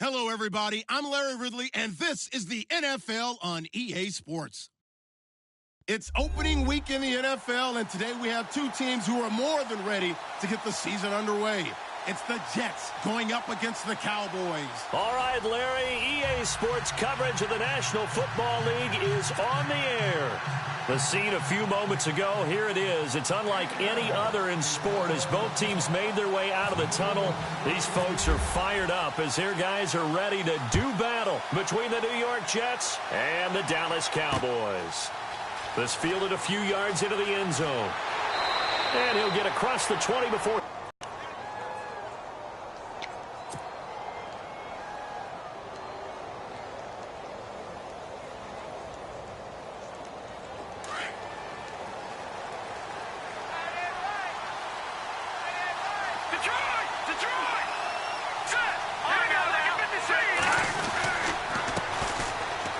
Hello, everybody. I'm Larry Ridley, and this is the NFL on EA Sports. It's opening week in the NFL, and today we have two teams who are more than ready to get the season underway. It's the Jets going up against the Cowboys. All right, Larry, EA Sports coverage of the National Football League is on the air. The scene a few moments ago, here it is. It's unlike any other in sport as both teams made their way out of the tunnel. These folks are fired up as their guys are ready to do battle between the New York Jets and the Dallas Cowboys. This fielded a few yards into the end zone. And he'll get across the 20 before...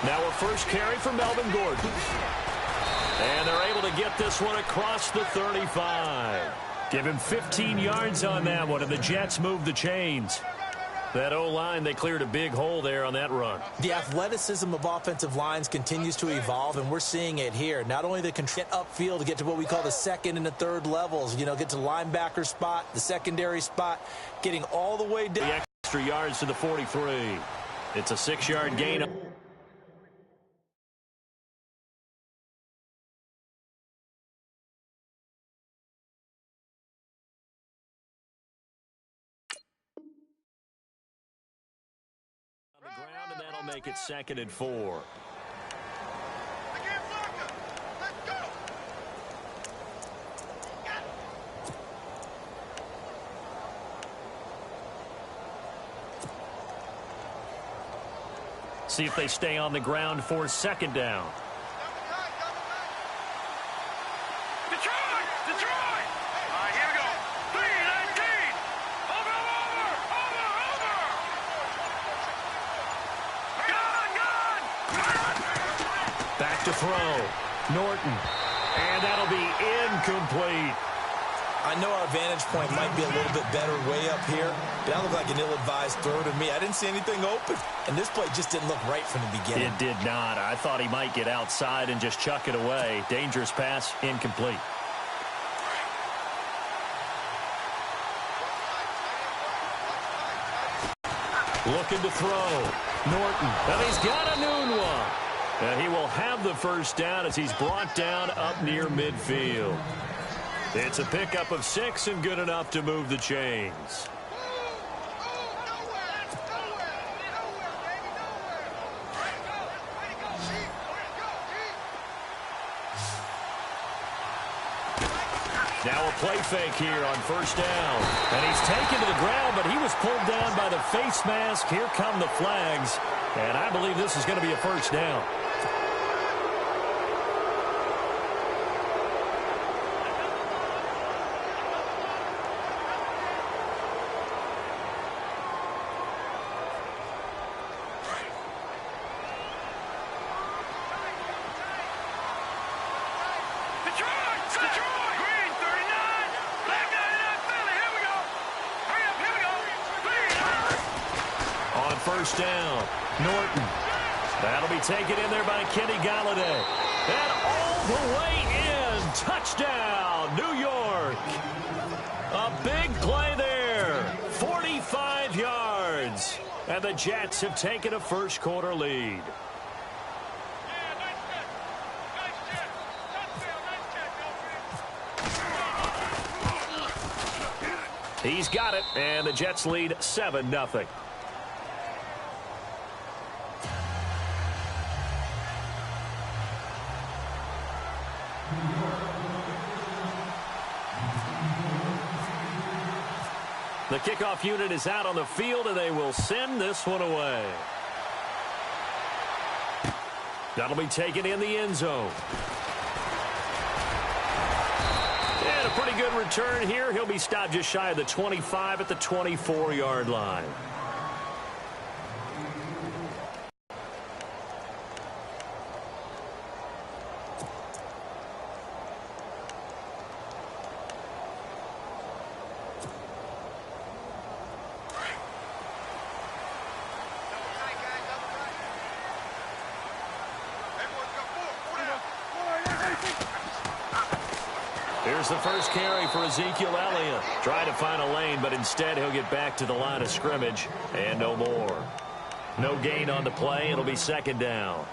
Now a first carry for Melvin Gordon. And they're able to get this one across the 35. Give him 15 yards on that one, and the Jets move the chains. That O-line, they cleared a big hole there on that run. The athleticism of offensive lines continues to evolve, and we're seeing it here. Not only they can get upfield to get to what we call the second and the third levels, you know, get to the linebacker spot, the secondary spot, getting all the way down. The extra yards to the 43. It's a 6-yard gain. Ground, and that'll make it 2nd and 4. See if they stay on the ground for 2nd down. Back to throw. Norton. And that'll be incomplete. I know our vantage point might be a little bit better way up here, but that looked like an ill-advised throw to me. I didn't see anything open, and this play just didn't look right from the beginning. It did not. I thought he might get outside and just chuck it away. Dangerous pass, incomplete. Looking to throw. Norton. And he's got a noon one. And he will have the first down as he's brought down up near midfield. It's a pickup of 6 and good enough to move the chains. Now a play fake here on first down. And he's taken to the ground, but he was pulled down by the face mask. Here come the flags. And I believe this is going to be a first down. First down, Norton. That'll be taken in there by Kenny Galladay. And all the way in. Touchdown, New York. A big play there. 45 yards. And the Jets have taken a first quarter lead. He's got it, and the Jets lead 7-0. The kickoff unit is out on the field, and they will send this one away. That'll be taken in the end zone. And a pretty good return here. He'll be stopped just shy of the 25 at the 24-yard line. There's the first carry for Ezekiel Elliott. Trying to find a lane, but instead he'll get back to the line of scrimmage and no more. No gain on the play. It'll be second down.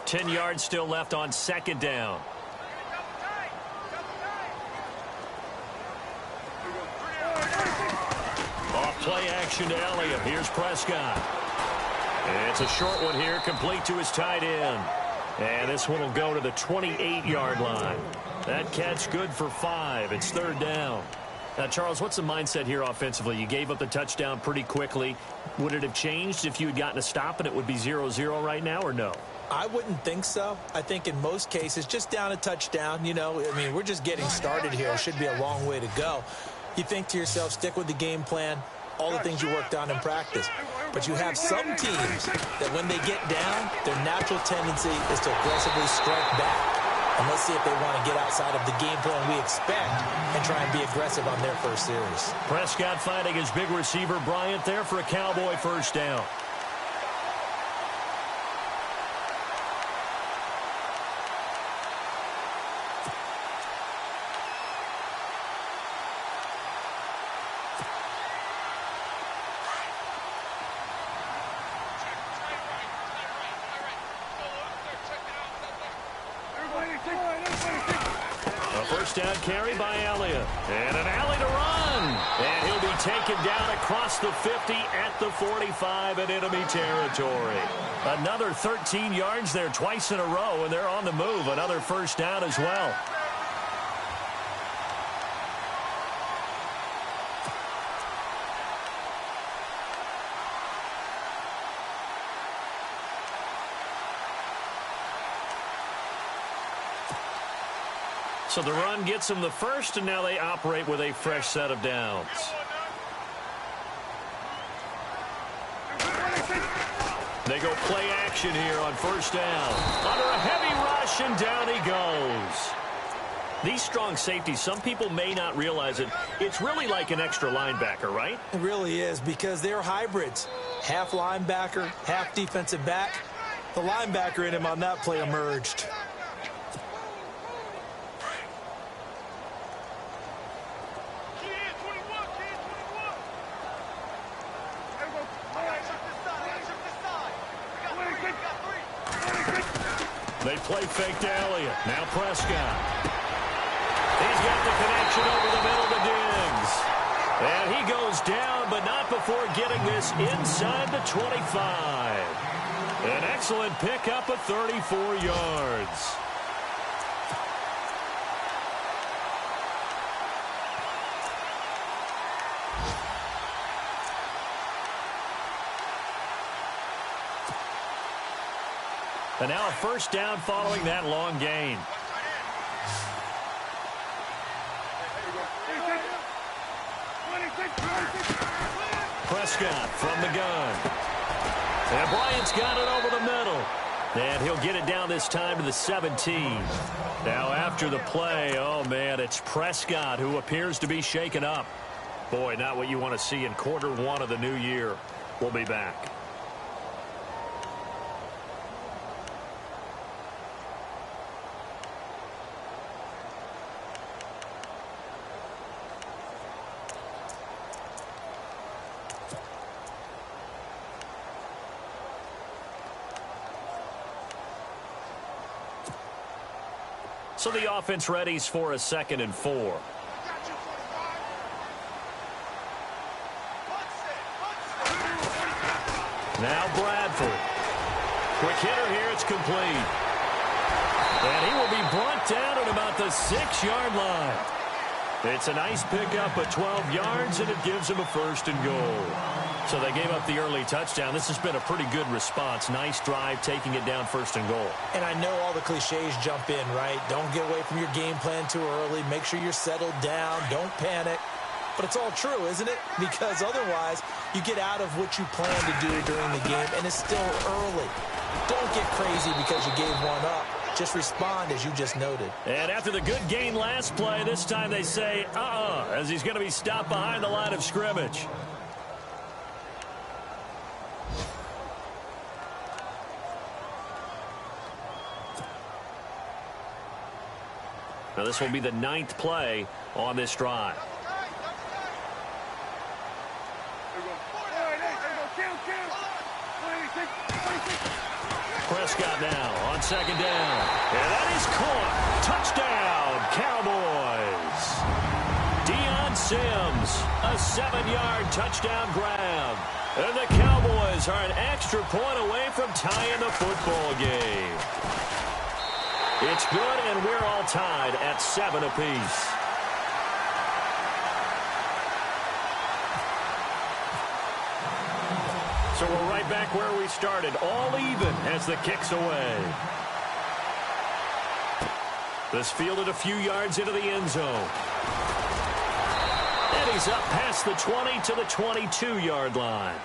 Ten yards still left on second down. Off play action to Elliott. Here's Prescott. And it's a short one here, complete to his tight end. And this one will go to the 28-yard line. That catch good for 5. It's third down. Now, Charles, what's the mindset here offensively? You gave up the touchdown pretty quickly. Would it have changed if you had gotten a stop and it would be 0-0 right now, or no? I wouldn't think so. I think in most cases, just down a touchdown, you know, I mean, we're just getting started here. It should be a long way to go. You think to yourself, stick with the game plan, all the things you worked on in practice. But you have some teams that when they get down, their natural tendency is to aggressively strike back. And let's see if they want to get outside of the game plan we expect and try and be aggressive on their first series. Prescott finding his big receiver, Bryant, there for a Cowboy first down. Down carry by Elliott. And an alley to run. And he'll be taken down across the 50 at the 45 in enemy territory. Another 13 yards there twice in a row, and they're on the move. Another first down as well. So the run gets them the first, and now they operate with a fresh set of downs. They go play action here on first down. Under a heavy rush, and down he goes. These strong safeties, some people may not realize it. It's really like an extra linebacker, right? It really is, because they're hybrids. Half linebacker, half defensive back. The linebacker in him on that play emerged. They play fake to Elliott. Now Prescott. He's got the connection over the middle to Diggs. And he goes down, but not before getting this inside the 25. An excellent pickup of 34 yards. And now a first down following that long gain. Prescott from the gun. And Bryant's got it over the middle. And he'll get it down this time to the 17. Now after the play, oh man, it's Prescott who appears to be shaken up. Boy, not what you want to see in quarter one of the new year. We'll be back. So the offense readies for a 2nd and 4. Now Bradford. Quick hitter here. It's complete. And he will be brought down at about the 6-yard line. It's a nice pickup of 12 yards, and it gives him a 1st and goal. So they gave up the early touchdown. This has been a pretty good response. Nice drive, taking it down 1st and goal. And I know all the cliches jump in, right? Don't get away from your game plan too early. Make sure you're settled down. Don't panic. But it's all true, isn't it? Because otherwise, you get out of what you plan to do during the game, and it's still early. Don't get crazy because you gave one up. Just respond, as you just noted. And after the good gain last play, this time they say, as he's going to be stopped behind the line of scrimmage. Now, this will be the 9th play on this drive. Prescott now on 2nd down. And that is caught. Touchdown, Cowboys. Deion Sims, a 7-yard touchdown grab. And the Cowboys are an extra point away from tying the football game. It's good, and we're all tied at 7 apiece. So we're right back where we started, all even as the kick's away. This fielded a few yards into the end zone. And he's up past the 20 to the 22-yard line.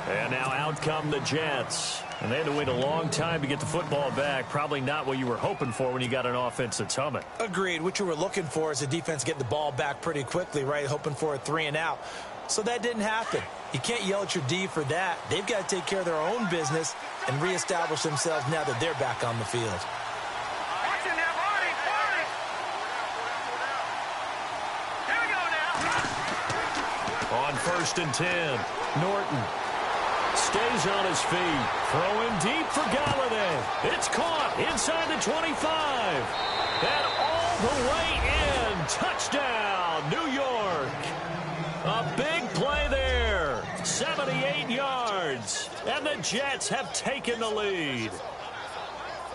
And now out come the Jets. And they had to wait a long time to get the football back. Probably not what you were hoping for when you got an offense that's humming. Agreed. What you were looking for is the defense getting the ball back pretty quickly, right? Hoping for a 3-and-out. So that didn't happen. You can't yell at your D for that. They've got to take care of their own business and reestablish themselves now that they're back on the field. On 1st and 10, Norton stays on his feet. Throwing deep for Galladay. It's caught inside the 25. And all the way in. Touchdown, New York. A big play there. 78 yards. And the Jets have taken the lead.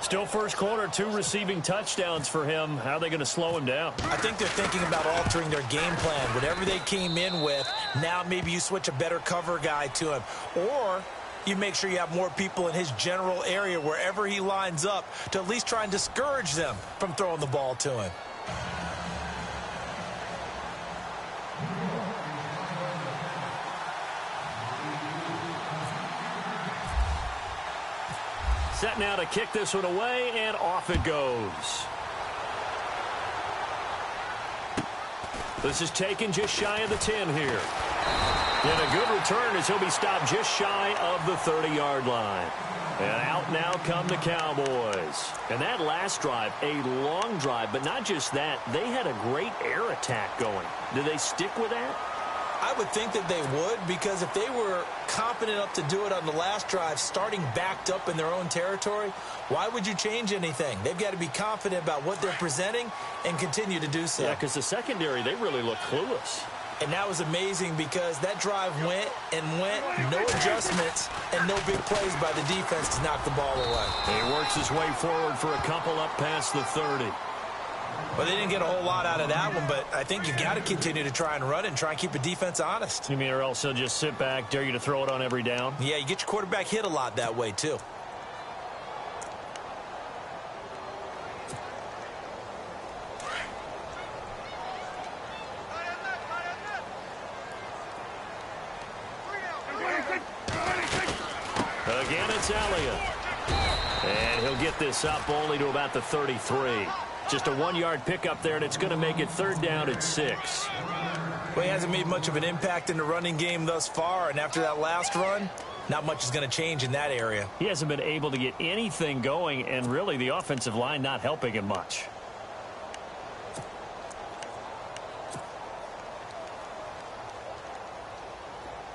Still first quarter, 2 receiving touchdowns for him. How are they going to slow him down? I think they're thinking about altering their game plan. Whatever they came in with, now maybe you switch a better cover guy to him. Or you make sure you have more people in his general area wherever he lines up to at least try and discourage them from throwing the ball to him. Set now to kick this one away, and off it goes. This is taken just shy of the 10 here. And a good return as he'll be stopped just shy of the 30-yard line. And out now come the Cowboys. And that last drive, a long drive, but not just that. They had a great air attack going. Do they stick with that? I would think that they would, because if they were confident enough to do it on the last drive, starting backed up in their own territory, why would you change anything? They've got to be confident about what they're presenting and continue to do so. Yeah, because the secondary, they really look clueless. And that was amazing because that drive went and went, no adjustments, and no big plays by the defense to knock the ball away. He works his way forward for a couple up past the 30. Well, they didn't get a whole lot out of that one, but I think you got to continue to try and run and try and keep the defense honest. You mean, or else he'll just sit back, dare you to throw it on every down? Yeah, you get your quarterback hit a lot that way, too. Again, it's Elliott. And he'll get this up only to about the 33. Just a 1-yard pickup there, and it's going to make it 3rd down at 6. Well, he hasn't made much of an impact in the running game thus far, and after that last run, not much is going to change in that area. He hasn't been able to get anything going, and really the offensive line not helping him much.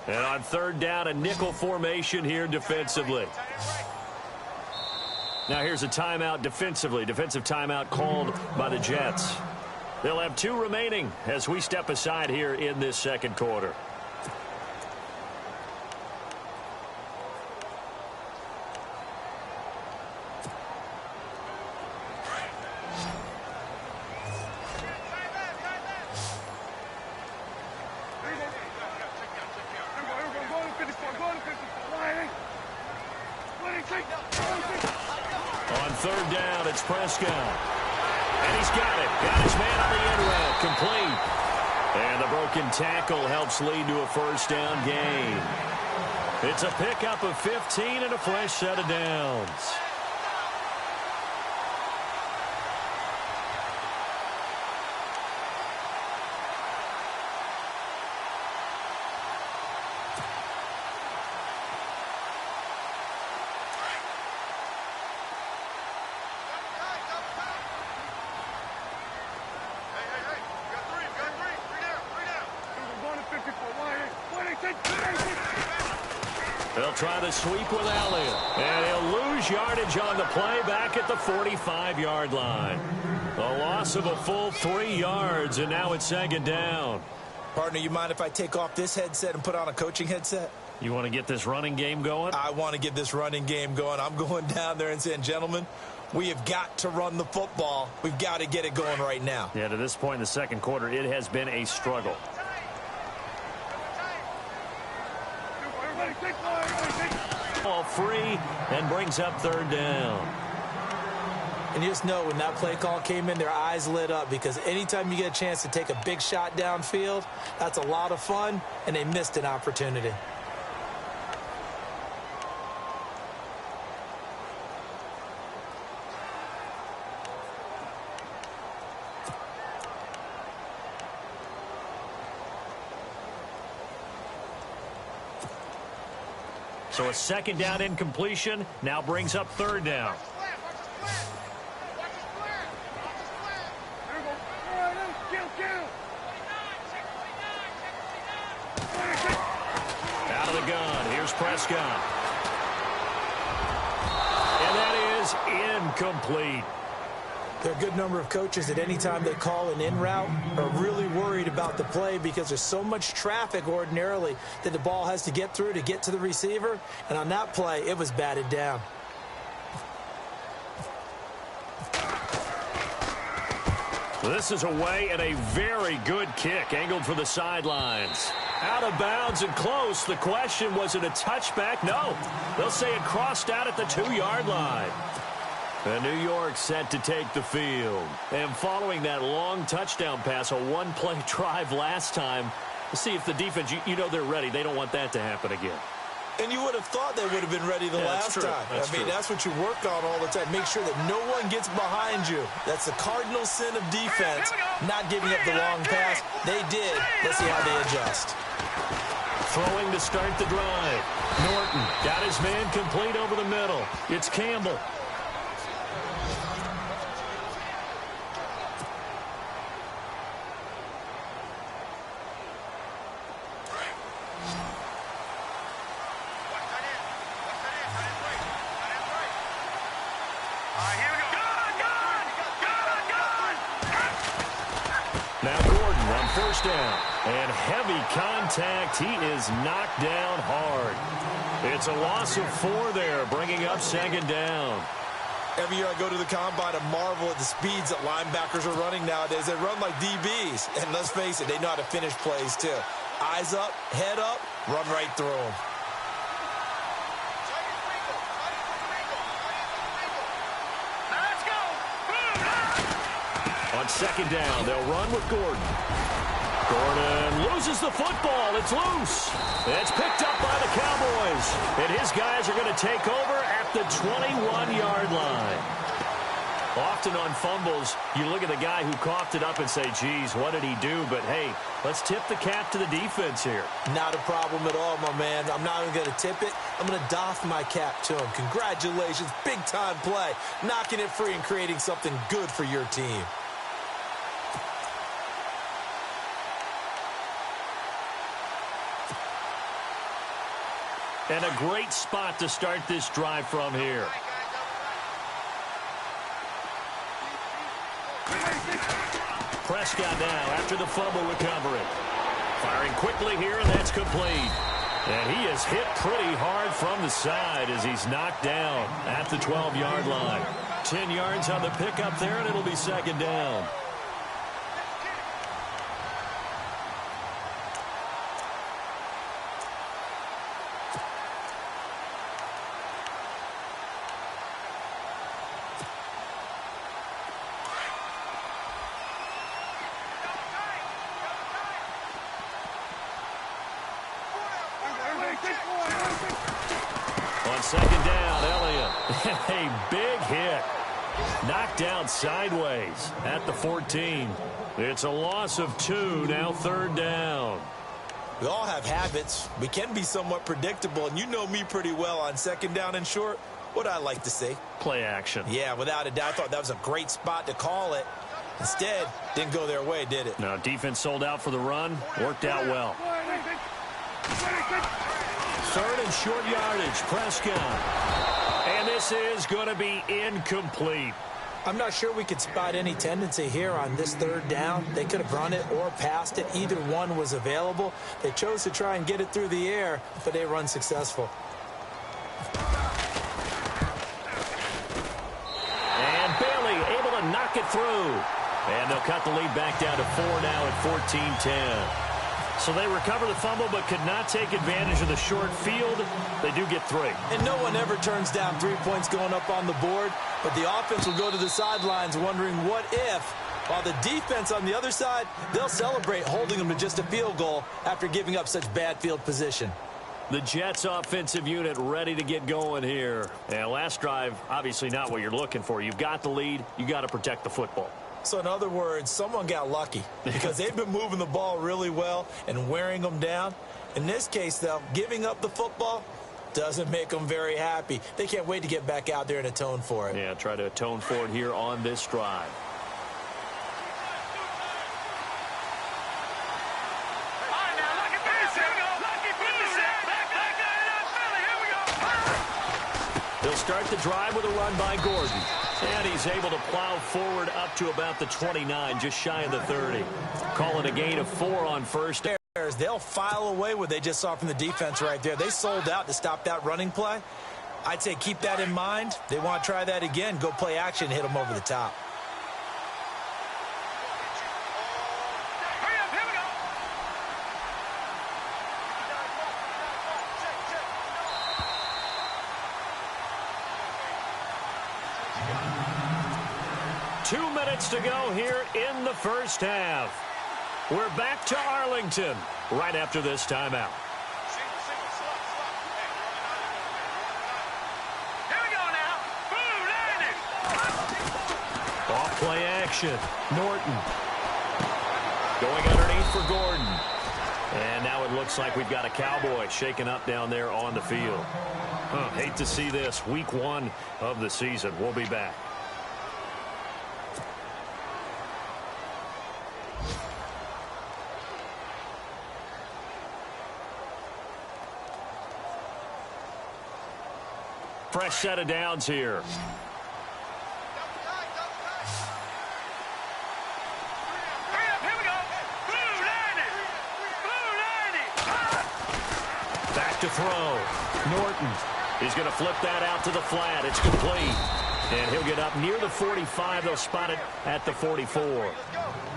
And on 3rd down, a nickel formation here defensively. Now here's a timeout defensively. Defensive timeout called by the Jets. They'll have 2 remaining as we step aside here in this second quarter. On 3rd down, it's Prescott. And he's got it. Got his man on the end route. Complete. And the broken tackle helps lead to a 1st down gain. It's a pickup of 15 and a fresh set of downs. try the sweep with Elliott. And he'll lose yardage on the play back at the 45-yard line. A loss of a full 3 yards, and now it's second down. Partner, you mind if I take off this headset and put on a coaching headset? You want to get this running game going? I want to get this running game going. I'm going down there and saying, gentlemen, we have got to run the football. We've got to get it going right now. Yeah, to this point in the second quarter, it has been a struggle. Ball free and brings up third down. And you just know when that play call came in, their eyes lit up, because anytime you get a chance to take a big shot downfield, that's a lot of fun, and they missed an opportunity. So a second down incompletion now brings up third down. Out of the gun. Here's Prescott. And that is incomplete. There are a good number of coaches that any time they call an in route are really worried about the play, because there's so much traffic ordinarily that the ball has to get through to get to the receiver. And on that play, it was batted down. This is away and a very good kick angled for the sidelines. Out of bounds and close. The question, was it a touchback? No. They'll say it crossed out at the 2-yard line. And New York set to take the field. And following that long touchdown pass, a one-play drive last time, to see if the defense, you know they're ready. They don't want that to happen again. And you would have thought they would have been ready the last time. That's what you work on all the time. Make sure that no one gets behind you. That's the cardinal sin of defense, not giving up the long pass. They did. Let's see how they adjust. Throwing to start the drive. Norton got his man complete over the middle. It's Campbell. First down, and heavy contact. He is knocked down hard. It's a loss of 4 there, bringing up second down. Every year I go to the combine and marvel at the speeds that linebackers are running nowadays. They run like DBs, and let's face it, they know how to finish plays too. Eyes up, head up, run right through them. On second down, they'll run with Gordon. Gordon loses the football. It's loose. It's picked up by the Cowboys. And his guys are going to take over at the 21-yard line. Often on fumbles, you look at the guy who coughed it up and say, geez, what did he do? But, hey, let's tip the cap to the defense here. Not a problem at all, my man. I'm not even going to tip it. I'm going to doff my cap to him. Congratulations. Big-time play. Knocking it free and creating something good for your team. And a great spot to start this drive from here. Prescott now after the fumble recovery. Firing quickly here, and that's complete. And he is hit pretty hard from the side as he's knocked down at the 12-yard line. 10 yards on the pickup there, and it'll be second down. On second down, Elliott. A big hit. Knocked down sideways at the 14. It's a loss of 2, now third down. We all have habits. We can be somewhat predictable, and you know me pretty well on second down and short. What I like to say? Play action. Yeah, without a doubt. I thought that was a great spot to call it. Instead, didn't go their way, did it? No, defense sold out for the run. Worked out well. third and short yardage. Prescott. And this is going to be incomplete. I'm not sure we could spot any tendency here on this third down. They could have run it or passed it. Either one was available. They chose to try and get it through the air, but they run successful. And Bailey able to knock it through. And they'll cut the lead back down to 4 now at 14-10. So they recover the fumble but could not take advantage of the short field. They do get 3. And no one ever turns down 3 points going up on the board, but the offense will go to the sidelines wondering what if, while the defense on the other side, they'll celebrate holding them to just a field goal after giving up such bad field position. The Jets offensive unit ready to get going here. And last drive, obviously not what you're looking for. You've got the lead. You got to protect the football. So in other words, someone got lucky because they've been moving the ball really well and wearing them down. In this case, though, giving up the football doesn't make them very happy. They can't wait to get back out there and atone for it. Yeah, try to atone for it here on this drive. They'll start the drive with a run by Gordon. And he's able to plow forward up to about the 29, just shy of the 30. Calling a gain of 4 on first. They'll file away what they just saw from the defense right there. They sold out to stop that running play. I'd say keep that in mind. They want to try that again. Go play action, hit them over the top. To go here in the first half. We're back to Arlington right after this timeout. Here we go now. Boom, Off play action. Norton going underneath for Gordon. And now it looks like we've got a Cowboy shaken up down there on the field. Hate to see this. Week 1 of the season. We'll be back. Fresh set of downs here. Back to throw. Norton is going to flip that out to the flat. It's complete. And he'll get up near the 45. They'll spot it at the 44.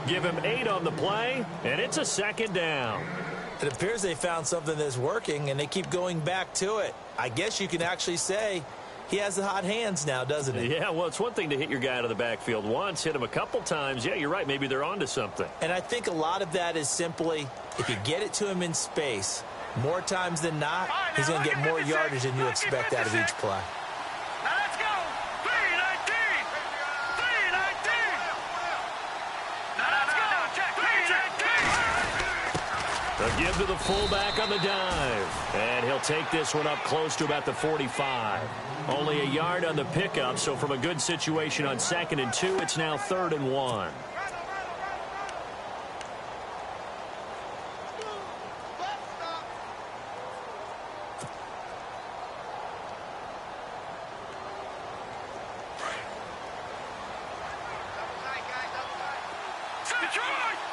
Give him 8 on the play, and it's a second down. It appears they found something that's working, and they keep going back to it. I guess you can actually say he has the hot hands now, doesn't he? Yeah, well, it's one thing to hit your guy out of the backfield once, hit him a couple times. Yeah, you're right. Maybe they're onto something. And I think a lot of that is simply if you get it to him in space, more times than not, he's going to get more yardage than you expect out of each play. Now let's go. 319. 319. Now let's go. Check. 319. A give to the fullback on the dive. And he'll take this one up close to about the 45. Only a yard on the pickup, so from a good situation on 2nd and 2, it's now 3rd and 1.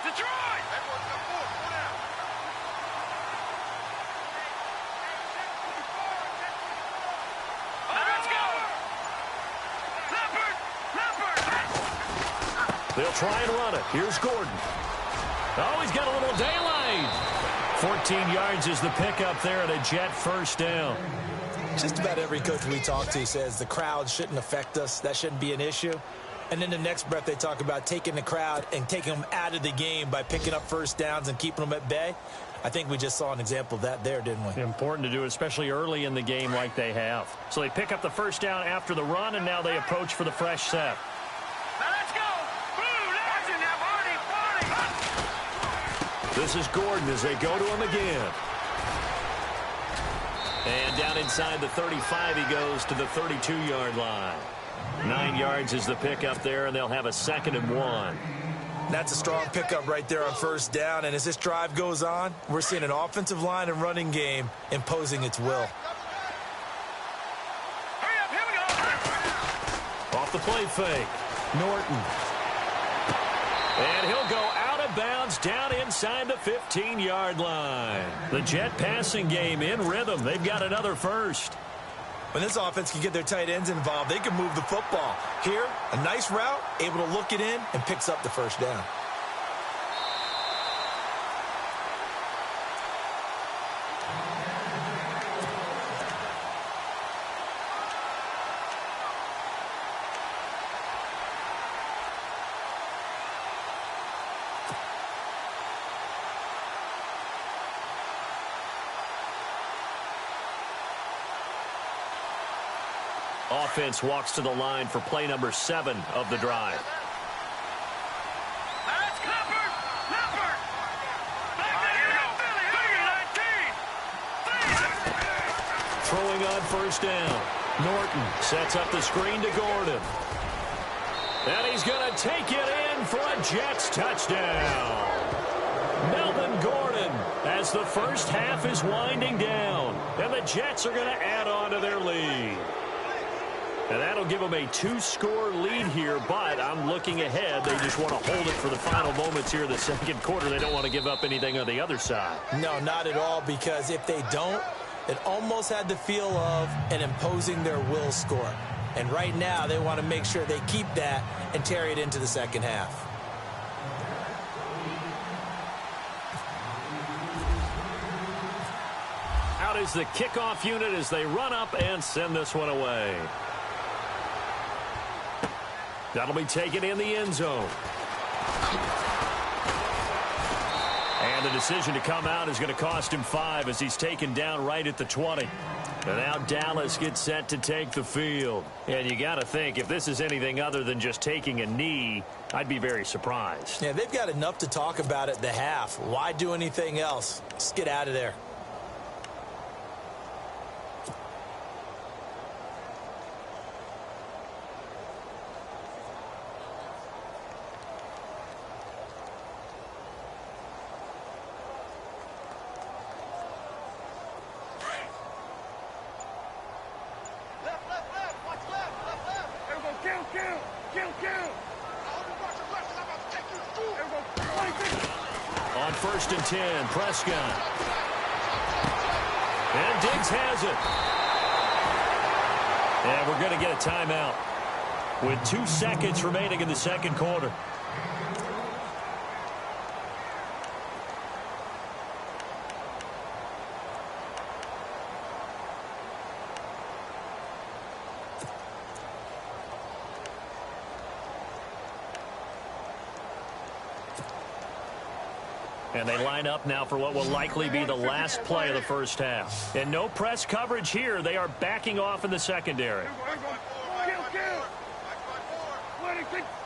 Detroit! They'll try and run it. Here's Gordon. Oh, he's got a little daylight. 14 yards is the pickup there and a Jet first down. Just about every coach we talk to says the crowd shouldn't affect us. That shouldn't be an issue. And in the next breath, they talk about taking the crowd and taking them out of the game by picking up first downs and keeping them at bay. I think we just saw an example of that there, didn't we? Important to do, especially early in the game like they have. So they pick up the first down after the run, and now they approach for the fresh set. Now let's go. This is Gordon as they go to him again. And down inside the 35, he goes to the 32-yard line. 9 yards is the pickup there, and they'll have a 2nd and 1. That's a strong pickup right there on first down. And as this drive goes on, we're seeing an offensive line and running game imposing its will. Hurry up, here we go. Off the play fake. Norton. And he'll go out of bounds down inside the 15-yard line. The Jet passing game in rhythm. They've got another first. When this offense can get their tight ends involved, they can move the football. Here, a nice route, able to look it in, and picks up the first down. Offense walks to the line for play number 7 of the drive. That's Leopard. Leopard. Back there, Philly 19. Throwing on first down. Norton sets up the screen to Gordon. And he's going to take it in for a Jets touchdown. Melvin Gordon as the first half is winding down. And the Jets are going to add on to their lead. And that'll give them a 2-score lead here, but I'm looking ahead. They just want to hold it for the final moments here in the second quarter. They don't want to give up anything on the other side. No, not at all, because if they don't, it almost had the feel of an imposing their will score. And right now, they want to make sure they keep that and carry it into the second half. Out is the kickoff unit as they run up and send this one away. That'll be taken in the end zone. And the decision to come out is going to cost him 5 as he's taken down right at the 20. And now Dallas gets set to take the field. And you got to think, if this is anything other than just taking a knee, I'd be very surprised. Yeah, they've got enough to talk about at the half. Why do anything else? Just get out of there. On 1st and 10, Prescott. And Diggs has it. And we're going to get a timeout with 2 seconds remaining in the second quarter. And they line up now for what will likely be the last play of the first half. And no press coverage here. They are backing off in the secondary.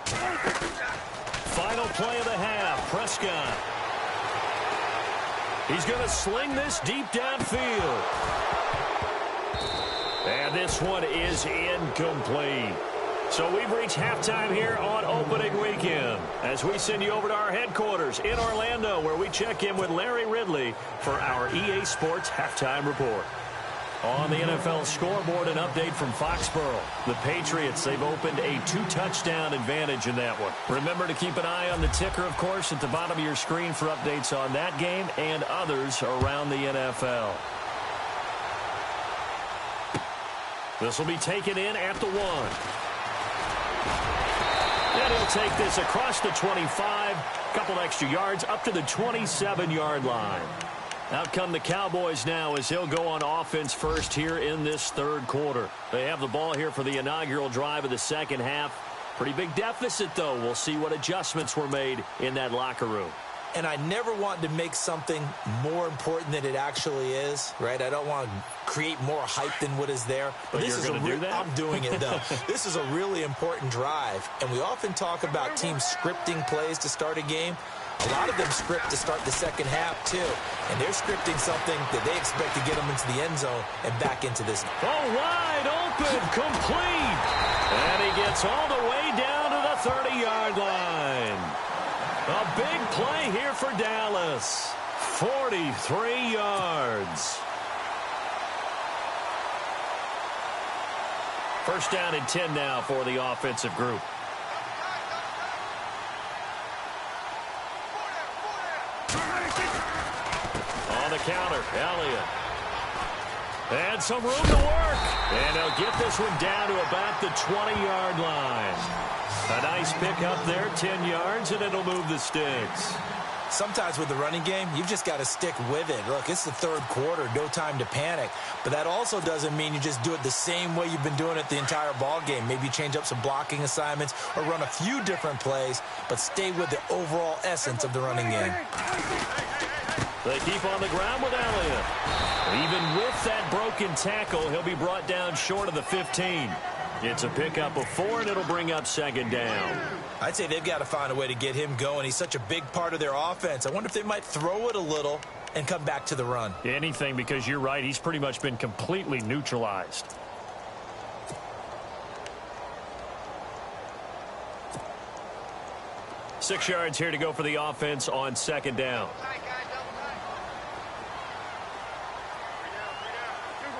Final play of the half. Prescott. He's going to sling this deep downfield. And this one is incomplete. So we've reached halftime here on opening weekend as we send you over to our headquarters in Orlando, where we check in with Larry Ridley for our EA Sports Halftime Report. On the NFL scoreboard, an update from Foxborough. The Patriots, they've opened a 2-touchdown advantage in that one. Remember to keep an eye on the ticker, of course, at the bottom of your screen for updates on that game and others around the NFL. This will be taken in at the 1. And he'll take this across the 25, couple extra yards up to the 27-yard line. Out come the Cowboys now as he'll go on offense first here in this third quarter. They have the ball here for the inaugural drive of the second half. Pretty big deficit, though. We'll see what adjustments were made in that locker room. And I never want to make something more important than it actually is, right? I don't want to create more hype than what is there. But this you're going to do that? I'm doing it, though. This is a really important drive. And we often talk about teams scripting plays to start a game. A lot of them script to start the second half, too. And they're scripting something that they expect to get them into the end zone and back into this. Oh, wide open, complete. And he gets all the way down to the 30-yard line. A big play here for Dallas. 43 yards. First down and 10 now for the offensive group. On the counter, Elliott. And some room to work. And they'll get this one down to about the 20-yard line. A nice pick up there, 10 yards, and it'll move the sticks. Sometimes with the running game, you've just got to stick with it. Look, it's the third quarter, no time to panic. But that also doesn't mean you just do it the same way you've been doing it the entire ball game. Maybe change up some blocking assignments or run a few different plays, but stay with the overall essence of the running game. They keep on the ground with Elliott. Even with that broken tackle, he'll be brought down short of the 15. It's a pickup of 4, and it'll bring up second down. I'd say they've got to find a way to get him going. He's such a big part of their offense. I wonder if they might throw it a little and come back to the run. Anything, because you're right. He's pretty much been completely neutralized. Six yards here to go for the offense on second down.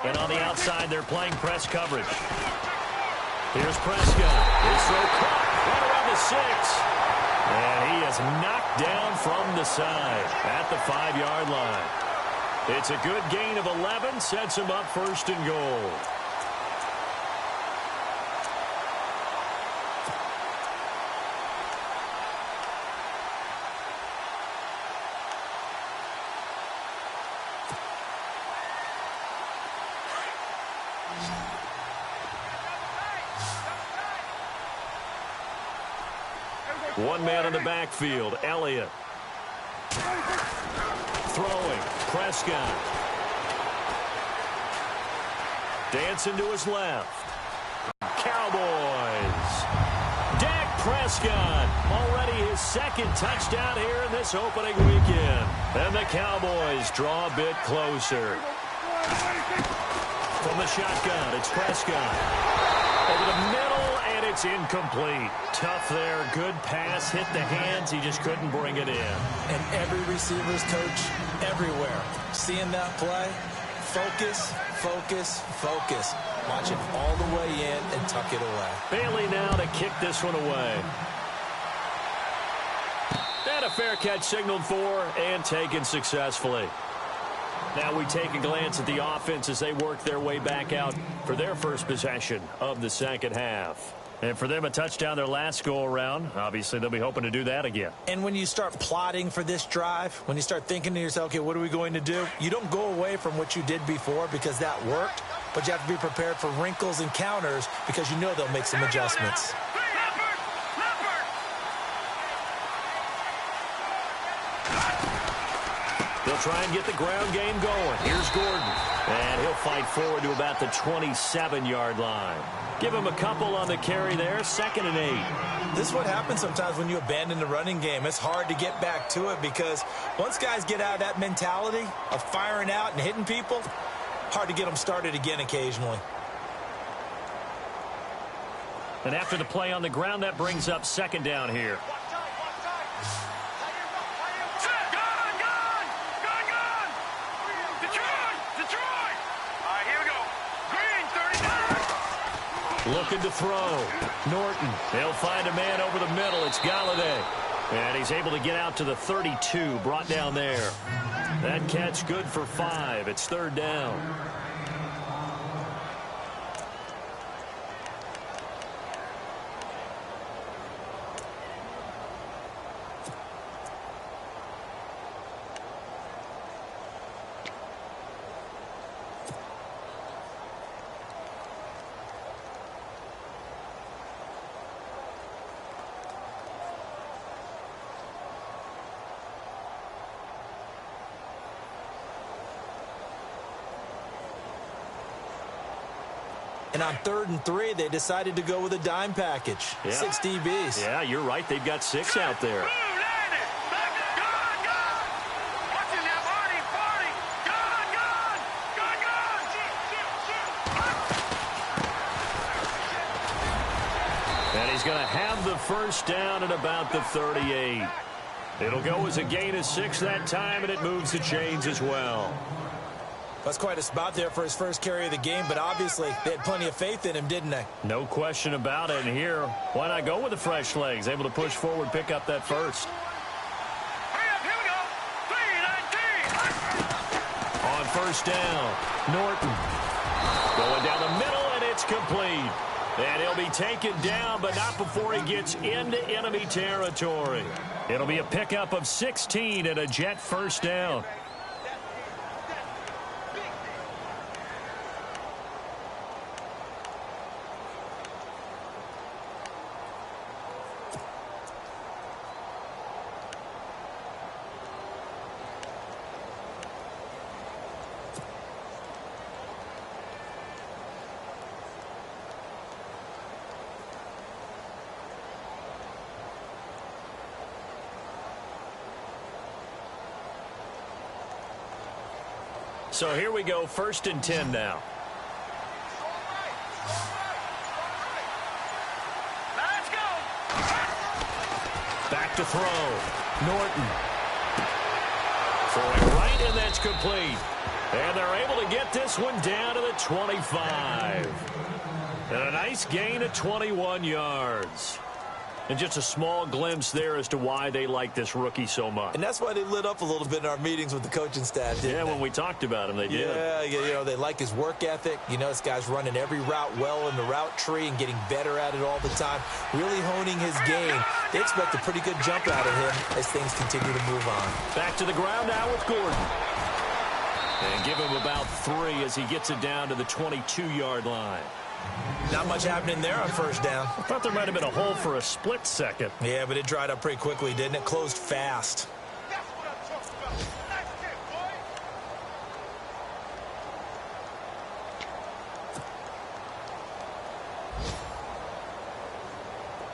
And on the outside, they're playing press coverage. Here's Prescott. His throw caught right around the 6. And he is knocked down from the side at the 5-yard line. It's a good gain of 11, sets him up first and goal. One man in the backfield, Elliott. Throwing, Prescott. Dancing to his left. Cowboys. Dak Prescott, already his second touchdown here in this opening weekend. And the Cowboys draw a bit closer. From the shotgun, it's Prescott. Over the middle, and it's incomplete. Tough there. Good pass. Hit the hands. He just couldn't bring it in. And every receiver's coach everywhere. Seeing that play, focus, focus, focus. Watch it all the way in and tuck it away. Bailey now to kick this one away. And a fair catch signaled for and taken successfully. Now we take a glance at the offense as they work their way back out for their first possession of the second half. And for them, a touchdown their last go-around. Obviously, they'll be hoping to do that again. And when you start plotting for this drive, when you start thinking to yourself, okay, what are we going to do? You don't go away from what you did before because that worked, but you have to be prepared for wrinkles and counters because you know they'll make some adjustments. They'll try and get the ground game going. Here's Gordon. And he'll fight forward to about the 27-yard line. Give him a couple on the carry there. 2nd and 8. This is what happens sometimes when you abandon the running game. It's hard to get back to it because once guys get out of that mentality of firing out and hitting people, hard to get them started again occasionally. And after the play on the ground, that brings up second down here. Looking to throw. Norton. They'll find a man over the middle. It's Galladay. And he's able to get out to the 32. Brought down there. That catch good for 5. It's 3rd down. And on 3rd and 3, they decided to go with a dime package. Yeah. 6 DBs. Yeah, you're right. They've got 6 out there. And he's going to have the first down at about the 38. It'll go as a gain of 6 that time, and it moves the chains as well. That's quite a spot there for his first carry of the game, but obviously they had plenty of faith in him, didn't they? No question about it. And here, why not go with the fresh legs? Able to push forward, pick up that first. Hurry up, here we go. 3-19. On first down, Norton. Going down the middle, and it's complete. And he'll be taken down, but not before he gets into enemy territory. It'll be a pickup of 16 and a Jet first down. So here we go, 1st and 10 now. Let's go. Back to throw. Norton. Throwing right, and that's complete. And they're able to get this one down to the 25. And a nice gain of 21 yards. And just a small glimpse there as to why they like this rookie so much. And that's why they lit up a little bit in our meetings with the coaching staff, didn't they? When we talked about him, they did. Yeah, you know, they like his work ethic. You know, this guy's running every route well in the route tree and getting better at it all the time, really honing his game. They expect a pretty good jump out of him as things continue to move on. Back to the ground now with Gordon. And give him about 3 as he gets it down to the 22-yard line. Not much happening there on first down. I thought there might have been a hole for a split second. Yeah, but it dried up pretty quickly, didn't it? Closed fast. That's what I'm talking about. Nice kick,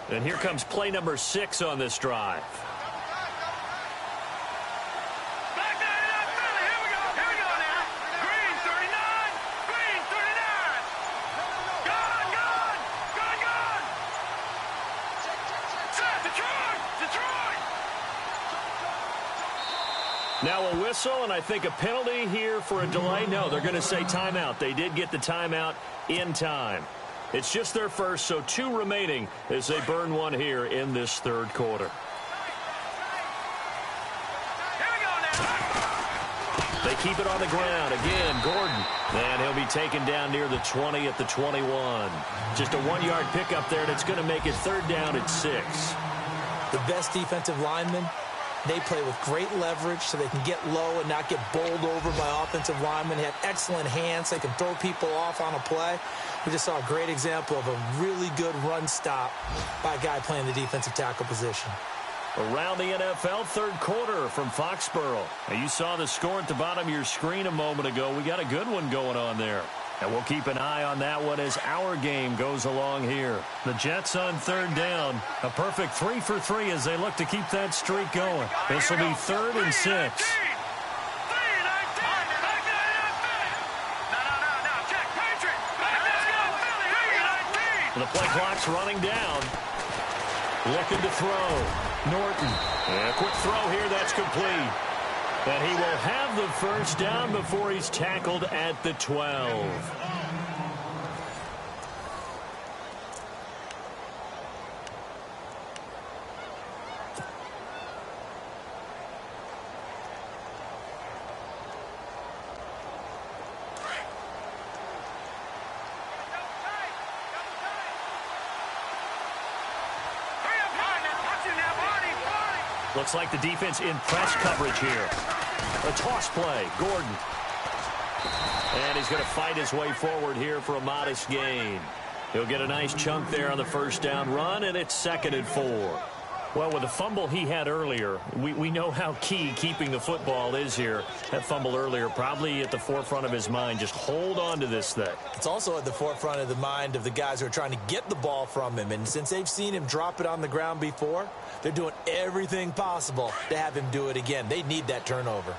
boy. And here comes play number 6 on this drive. Back down in that Philly. Here we go. Here we go now. Green 39. Green 39. Gone. Set. Detroit. Now a whistle, and I think a penalty here for a delay. No, they're going to say timeout. They did get the timeout in time. It's just their first, so 2 remaining as they burn one here in this 3rd quarter. Here we go now. They keep it on the ground. Again, Gordon. And he'll be taken down near the 20 at the 21. Just a 1-yard pickup there, and it's going to make it 3rd down at 6. The best defensive linemen, they play with great leverage so they can get low and not get bowled over by offensive linemen. They have excellent hands. They can throw people off on a play. We just saw a great example of a really good run stop by a guy playing the defensive tackle position. Around the NFL, 3rd quarter from Foxborough. Now, you saw the score at the bottom of your screen a moment ago. We got a good one going on there. And we'll keep an eye on that one as our game goes along here. The Jets on 3rd down. A perfect 3 for 3 as they look to keep that streak going. This will be 3rd and 6. The play clock's running down. Looking to throw. Norton. And a quick throw here. That's complete. And he will have the first down before he's tackled at the 12. Looks like the defense in press coverage here. A toss play, Gordon. And he's going to fight his way forward here for a modest gain. He'll get a nice chunk there on the first down run, and it's 2nd and 4. Well, with the fumble he had earlier, we know how key keeping the football is here. That fumble earlier probably at the forefront of his mind. Just hold on to this thing. It's also at the forefront of the mind of the guys who are trying to get the ball from him. And since they've seen him drop it on the ground before, they're doing everything possible to have him do it again. They need that turnover.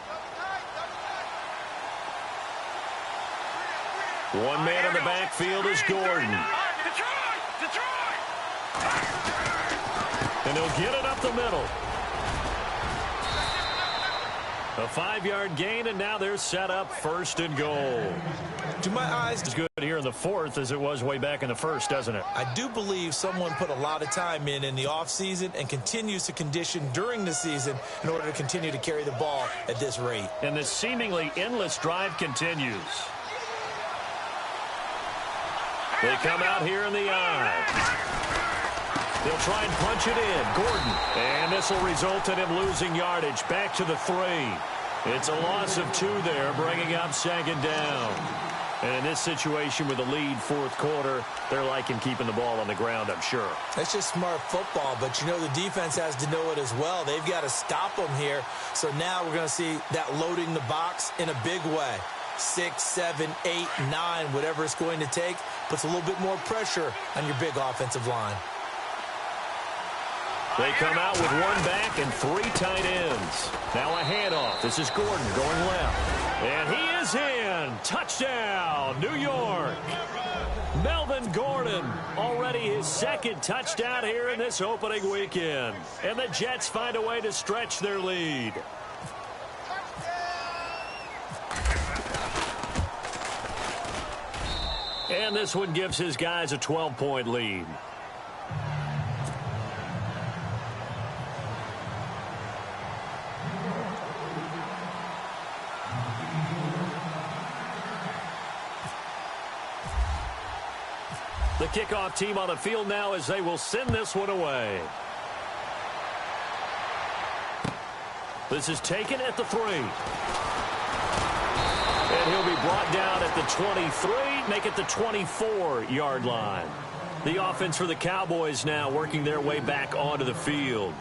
One man in the backfield is Gordon. Detroit! And he'll get it up the middle. A 5-yard gain, and now they're set up 1st and goal. To my eyes, It's good here in the 4th as it was way back in the 1st, doesn't it? I do believe someone put a lot of time in the offseason and continues to condition during the season in order to continue to carry the ball at this rate. And this seemingly endless drive continues. They come out here in the eye. They'll try and punch it in. Gordon. And this will result in him losing yardage. Back to the 3. It's a loss of 2 there, bringing up 2nd down. And in this situation with the lead 4th quarter, they're liking keeping the ball on the ground, I'm sure. That's just smart football, but you know the defense has to know it as well. They've got to stop them here. So now we're going to see that loading the box in a big way. 6, 7, 8, 9, whatever it's going to take, puts a little bit more pressure on your big offensive line. They come out with 1 back and 3 tight ends. Now a handoff. This is Gordon going left. And he is in. Touchdown, New York. Melvin Gordon, already his 2nd touchdown here in this opening weekend. And the Jets find a way to stretch their lead. And this one gives his guys a 12-point lead. The kickoff team on the field now as they will send this one away. This is taken at the 3. And he'll be brought down at the 23, make it the 24-yard line. The offense for the Cowboys now working their way back onto the field.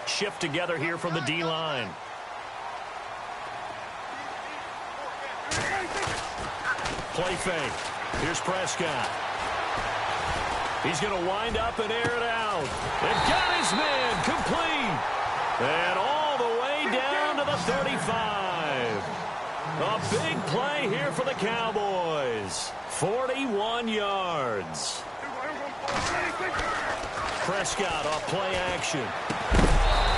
Shift together here from the D-line. Play fake. Here's Prescott. He's going to wind up and air it out. And got his man complete. And all the way down to the 35. A big play here for the Cowboys. 41 yards. Prescott off play action.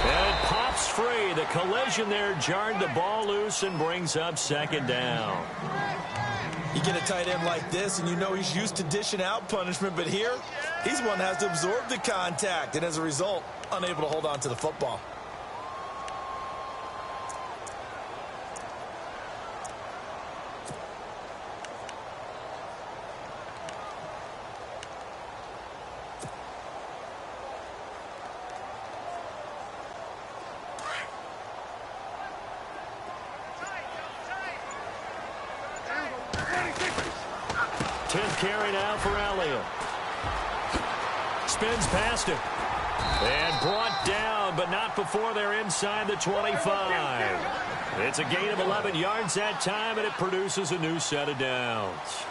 And it pops free. The collision there jarred the ball loose and brings up 2nd down. You get a tight end like this, and you know he's used to dishing out punishment, but here, he's one that has to absorb the contact, and as a result, unable to hold on to the football. Carry now for Elliott. Spins past him. And brought down, but not before they're inside the 25. It's a gain of 11 yards that time, and it produces a new set of downs.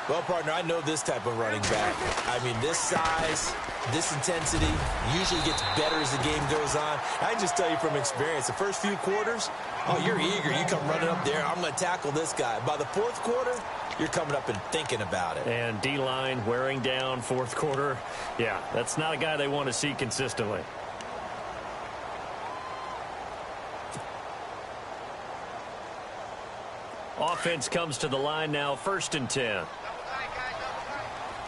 Well, partner, I know this type of running back. I mean, this size, this intensity usually gets better as the game goes on. I can just tell you from experience, the first few quarters, oh, you're eager. You come running up there, I'm going to tackle this guy. By the 4th quarter, you're coming up and thinking about it. And D-line wearing down 4th quarter. Yeah, that's not a guy they want to see consistently. Offense comes to the line now, 1st and 10.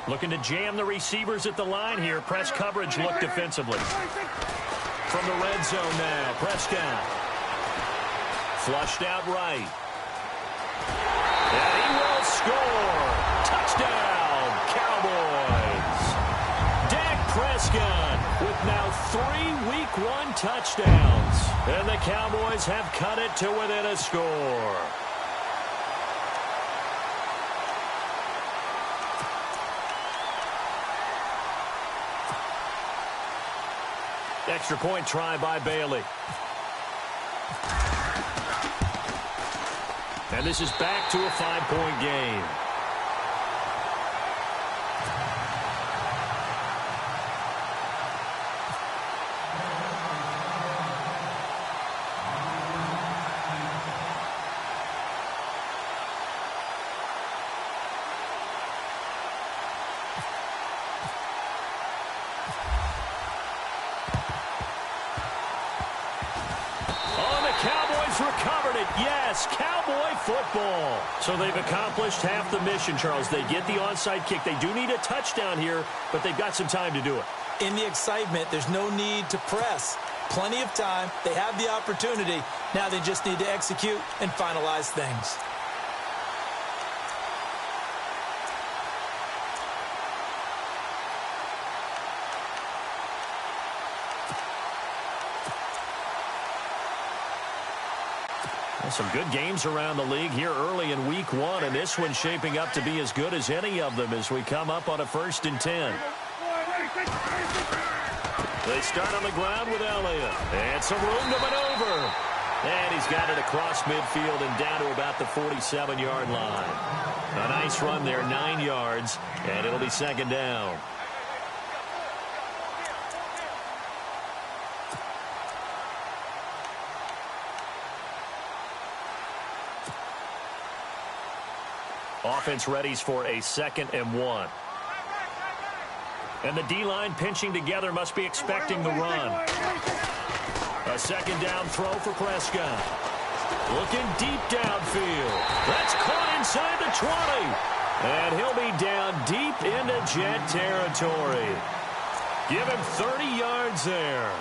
Looking to jam the receivers at the line here. Press coverage look defensively. From the red zone now, Prescott. Flushed out right. And he will score. Touchdown, Cowboys. Dak Prescott with now 3 Week 1 touchdowns. And the Cowboys have cut it to within a score. Extra point try by Bailey. And this is back to a 5-point game. football. So they've accomplished half the mission, Charles. They get the onside kick. They do need a touchdown here, but they've got some time to do it. In the excitement, there's no need to press. Plenty of time. They have the opportunity. Now they just need to execute and finalize things. Some good games around the league here early in week 1, and this one's shaping up to be as good as any of them as we come up on a 1st and 10. They start on the ground with Elliott. And some room to maneuver. And he's got it across midfield and down to about the 47-yard line. A nice run there, 9 yards, and it'll be 2nd down. Offense readies for a 2nd and 1. And the D-line pinching together must be expecting the run. A 2nd down throw for Prescott. Looking deep downfield. That's caught inside the 20. And he'll be down deep into Jet territory. Give him 30 yards there.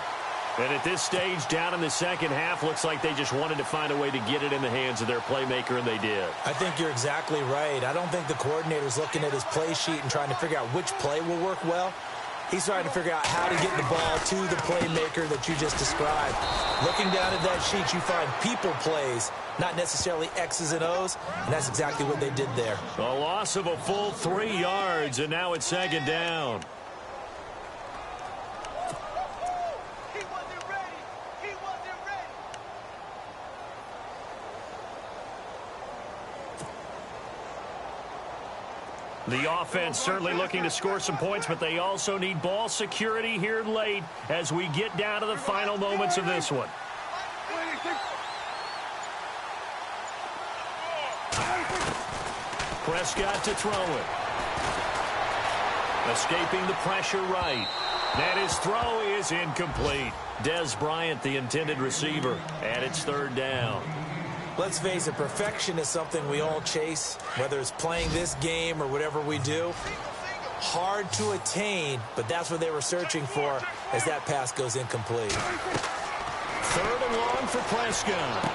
And at this stage, down in the 2nd half, looks like they just wanted to find a way to get it in the hands of their playmaker, and they did. I think you're exactly right. I don't think the coordinator's looking at his play sheet and trying to figure out which play will work well. He's trying to figure out how to get the ball to the playmaker that you just described. Looking down at that sheet, you find people plays, not necessarily X's and O's, and that's exactly what they did there. A loss of a full 3 yards, and now it's 2nd down. The offense certainly looking to score some points, but they also need ball security here late as we get down to the final moments of this one. Prescott to throw it. Escaping the pressure right. And his throw is incomplete. Des Bryant, the intended receiver, and it's 3rd down. Let's face it, perfection is something we all chase, whether it's playing this game or whatever we do. Hard to attain, but that's what they were searching for as that pass goes incomplete. 3rd and long for Prescott.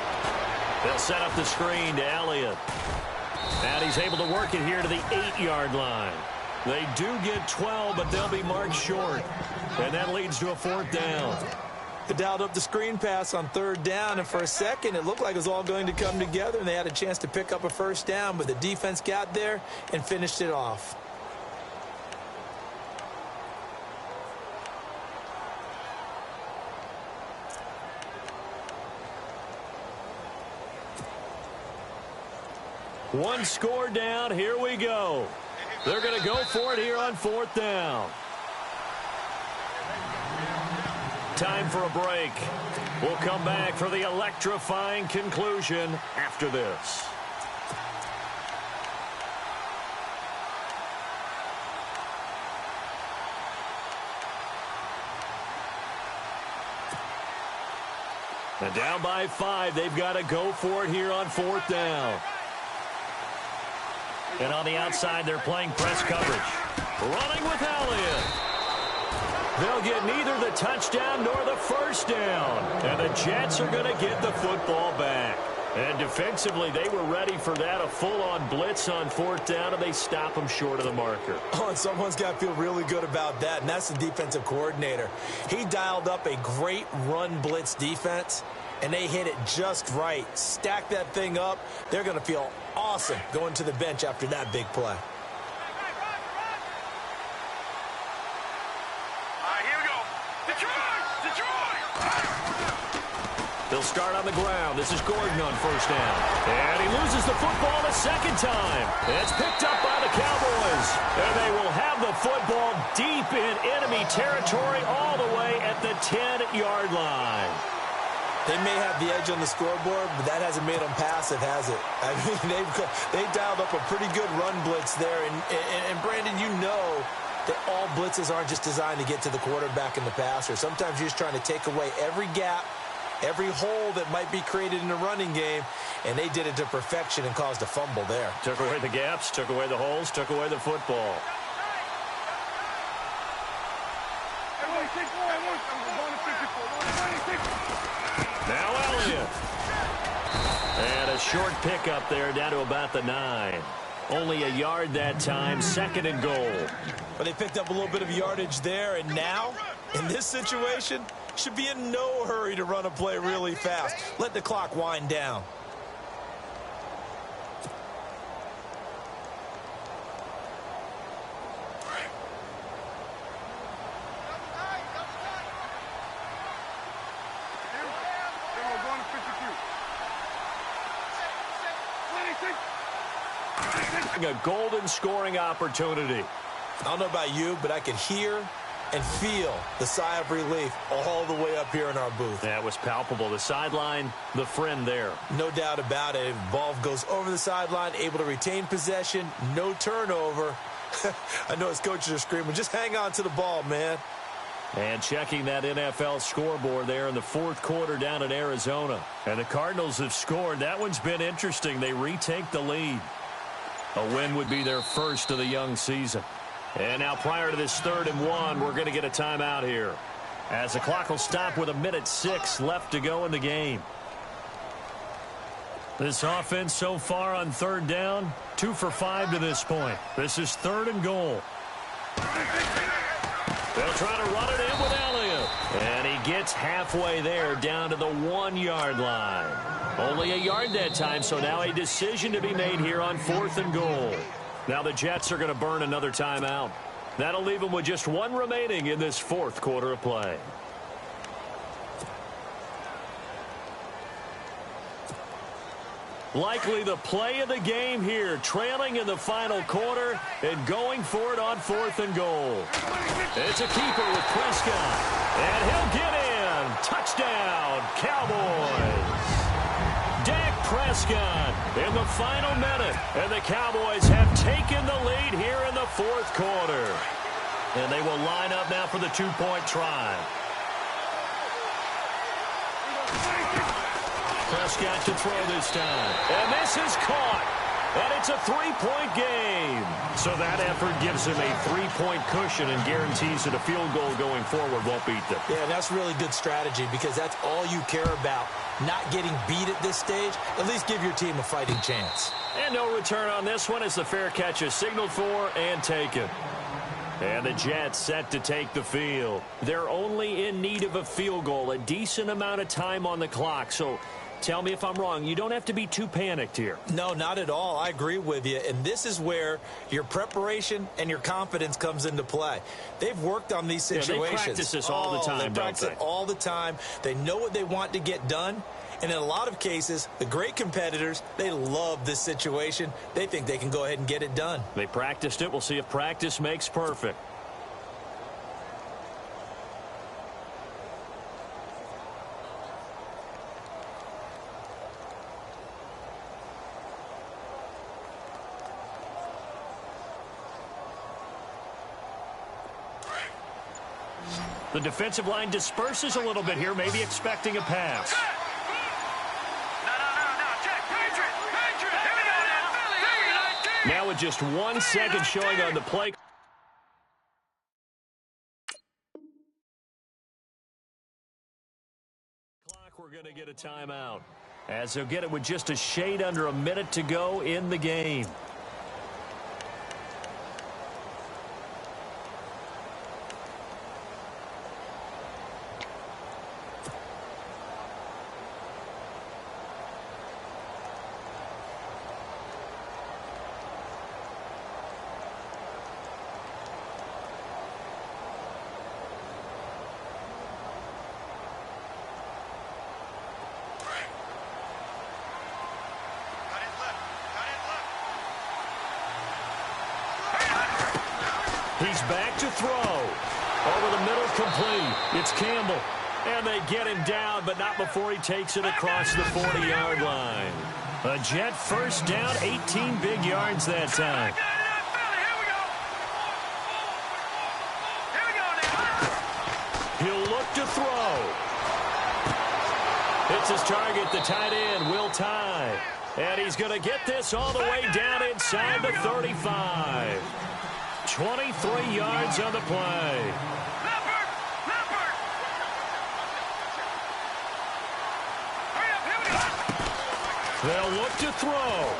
They'll set up the screen to Elliott. And he's able to work it here to the 8-yard line. They do get 12, but they'll be marked short. And that leads to a 4th down. They dialed up the screen pass on 3rd down, and for a second it looked like it was all going to come together, and they had a chance to pick up a 1st down, but the defense got there and finished it off. One score down. Here we go. They're going to go for it here on 4th down. Time for a break. We'll come back for the electrifying conclusion after this. And down by 5, they've got to go for it here on 4th down. And on the outside, they're playing press coverage. Running with Elliott. They'll get neither the touchdown nor the 1st down. And the Jets are going to get the football back. And defensively, they were ready for that, a full-on blitz on 4th down, and they stop them short of the marker. Oh, and someone's got to feel really good about that, and that's the defensive coordinator. He dialed up a great run blitz defense, and they hit it just right. Stack that thing up. They're going to feel awesome going to the bench after that big play. They'll start on the ground. This is Gordon on 1st down. And he loses the football a 2nd time. It's picked up by the Cowboys. And they will have the football deep in enemy territory all the way at the 10-yard line. They may have the edge on the scoreboard, but that hasn't made them passive, has it? I mean, they've dialed up a pretty good run blitz there. And Brandon, you know that all blitzes aren't just designed to get to the quarterback and the passer. Sometimes you're just trying to take away every gap every hole that might be created in the running game, and they did it to perfection and caused a fumble there. Took away the gaps, took away the holes, took away the football. Now Elliott. And a short pickup there down to about the 9. Only a yard that time, 2nd and goal. But they picked up a little bit of yardage there, and now, in this situation, should be in no hurry to run a play really fast. Let the clock wind down. A golden scoring opportunity. I don't know about you, but I could hear and feel the sigh of relief all the way up here in our booth. That was palpable. The sideline, the friend there. No doubt about it. Ball goes over the sideline, able to retain possession, no turnover. I know his coaches are screaming, just hang on to the ball, man. And checking that NFL scoreboard there in the 4th quarter down in Arizona. And the Cardinals have scored. That one's been interesting. They retake the lead. A win would be their first of the young season. And now prior to this 3rd and 1, we're going to get a timeout here, as the clock will stop with 1:06 left to go in the game. This offense so far on 3rd down, 2 for 5 to this point. This is 3rd and goal. They'll try to run it in with Elliott. And he gets halfway there down to the 1-yard line. Only a yard that time, so now a decision to be made here on 4th and goal. Now the Jets are going to burn another timeout. That'll leave them with just 1 remaining in this 4th quarter of play. Likely the play of the game here, trailing in the final quarter and going for it on 4th and goal. It's a keeper with Prescott, and he'll get in. Touchdown, Cowboys. Dak Prescott in the final minute, and the Cowboys have taken the lead here in the 4th quarter. And they will line up now for the 2-point try. Prescott to throw this time. And this is caught. And it's a 3-point game. So that effort gives him a 3-point cushion and guarantees that a field goal going forward won't beat them. Yeah, that's really good strategy because that's all you care about. Not getting beat at this stage. At least give your team a fighting chance. And no return on this one as the fair catch is signaled for and taken. And the Jets set to take the field. They're only in need of a field goal, a decent amount of time on the clock. So tell me if I'm wrong. You don't have to be too panicked here. No, not at all. I agree with you. And this is where your preparation and your confidence comes into play. They've worked on these situations. They practice this all the time, They practice it all the time. They know what they want to get done. And in a lot of cases, the great competitors, they love this situation. They think they can go ahead and get it done. They practiced it. We'll see if practice makes perfect. The defensive line disperses a little bit here, maybe expecting a pass. Now with just 1 second showing on the play. Clock, we're going to get a timeout, as they'll get it with just a shade under a minute to go in the game. He's back to throw. Over the middle, complete. It's Campbell. And they get him down, but not before he takes it across the 40-yard line. A Jet first down, 18 big yards that time. He'll look to throw. his target, the tight end, Will Tye. And he's going to get this all the way down inside the 35. 23 yards on the play. They'll look to throw.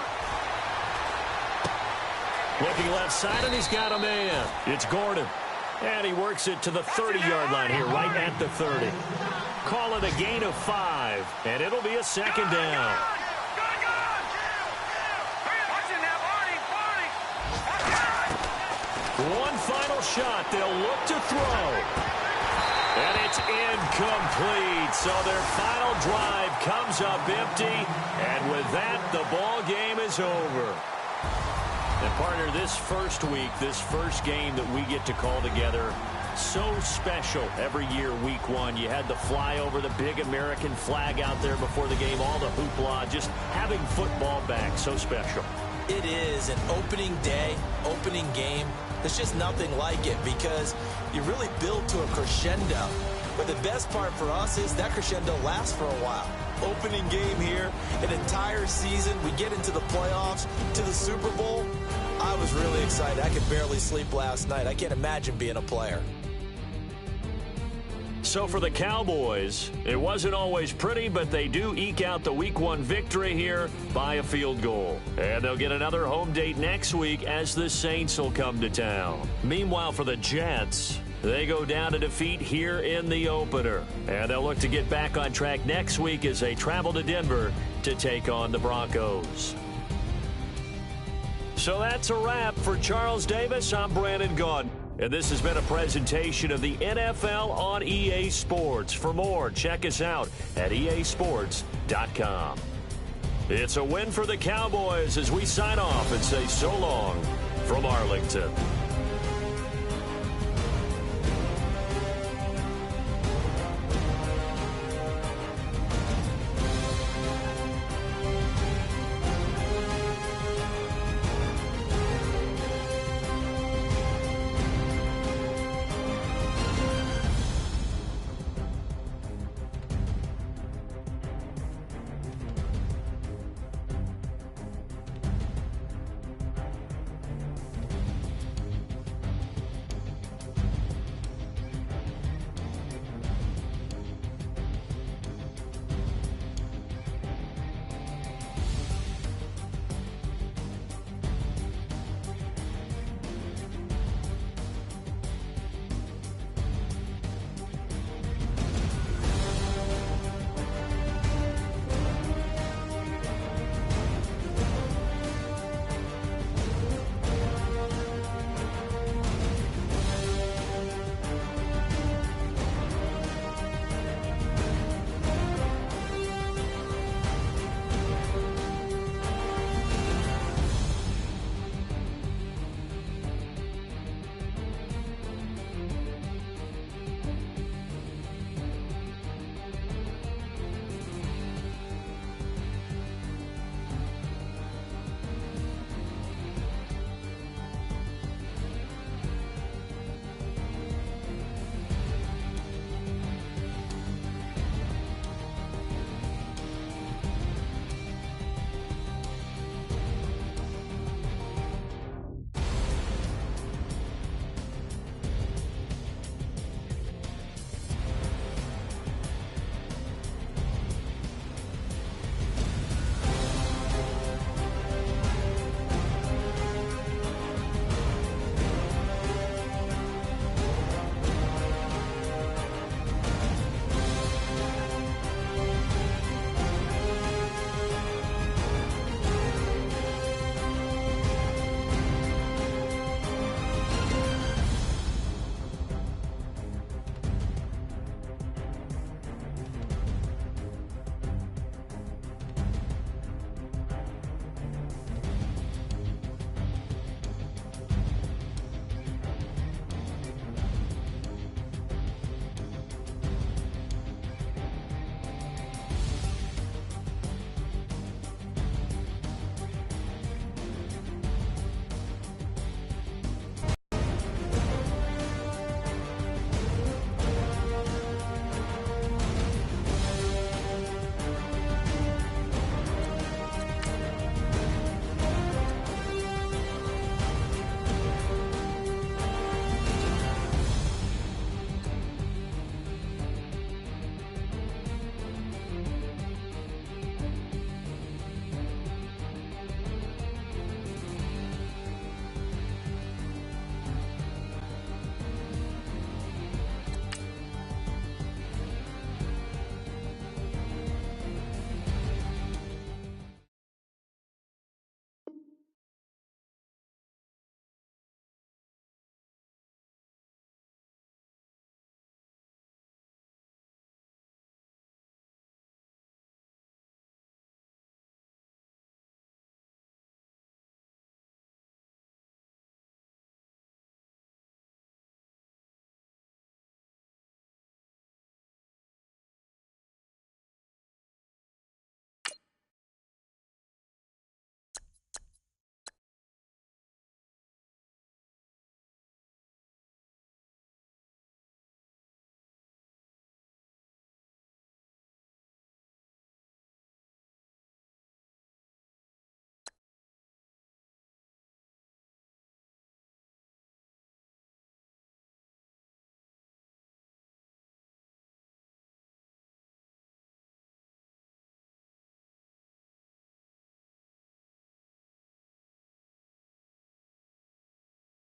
Looking left side, and he's got a man. It's Gordon. And he works it to the 30-yard line here, right at the 30. Call it a gain of 5, and it'll be a second down. One final shot. They'll look to throw. And it's incomplete. So their final drive comes up empty. And with that, the ball game is over. And, partner, this first week, this first game that we get to call together, so special every year, week 1. You had the flyover, the big American flag out there before the game, all the hoopla, just having football back, so special. It is an opening day, opening game. There's just nothing like it because you really build to a crescendo. But the best part for us is that crescendo lasts for a while. Opening game here, an entire season. We get into the playoffs, to the Super Bowl. I was really excited. I could barely sleep last night. I can't imagine being a player. So for the Cowboys, it wasn't always pretty, but they do eke out the Week 1 victory here by a field goal. And they'll get another home date next week as the Saints will come to town. Meanwhile, for the Jets, they go down to defeat here in the opener. And they'll look to get back on track next week as they travel to Denver to take on the Broncos. So that's a wrap for Charles Davis. I'm Brandon Gaudin. And this has been a presentation of the NFL on EA Sports. For more, check us out at easports.com. It's a win for the Cowboys as we sign off and say so long from Arlington.